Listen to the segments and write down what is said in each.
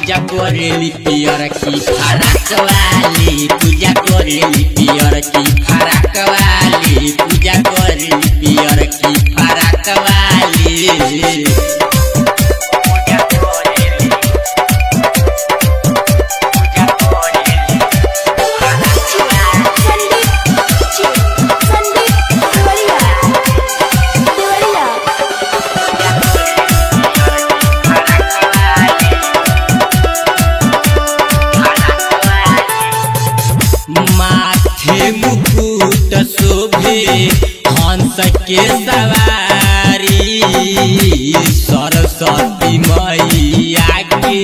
पूजा करेली पियर की फराक वाली, पूजा करेली पियर की फराक वाली, पूजा करेली पियर की फराक वाली। माथे मुकुट शोभे हंस के सवारी, सरस्वती मैया के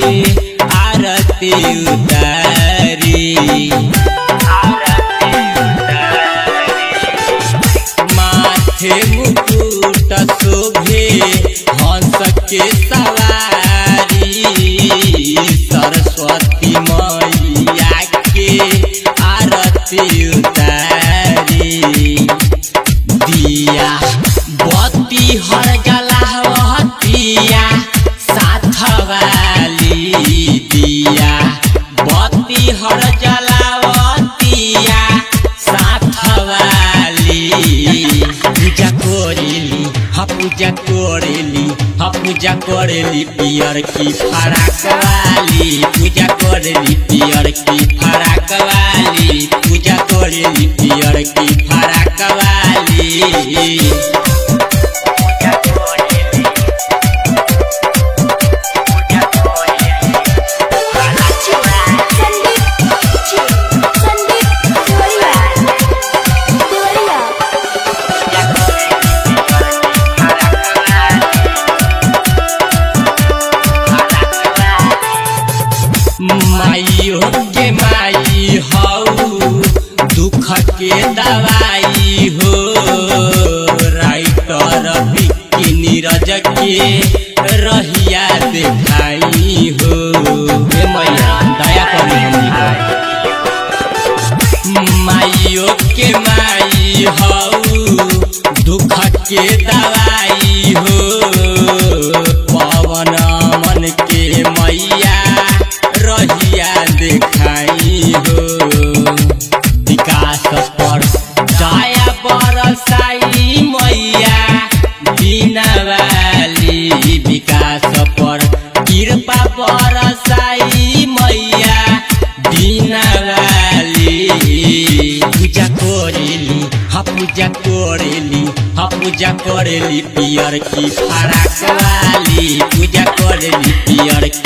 आरती उतारी। माथे मुकुट शोभे हंस के सवारी, सरस्वती मैया के आरती उतारी। दिया बत्ती हर जलावतिया साथ वाली, दिया बत्ती हर जलावतिया साथ वाली। पूजा करेली पूजा करेली पूजा करेली पियर की फराक वाली, पूजा करेली पियर की फराक वाली, पूजा करेली पियर की फराक वाली। माइयो के माई हऊ दुख के दवाई हो, राइटर विक्की नीरज के रहिया देखाई हो। हे मैया दया करी माइयो के माई हऊ दुख के दवाई हो, पवन मन के मैया रहिया देखाई हो। विकास पर दया बरसाई मैया बिना वाली, विकास पर कृपा बरसाई मैया बिना वाली। पूजा करेली पूजा करेली पियर की फराक वाली, पूजा करेली पियर की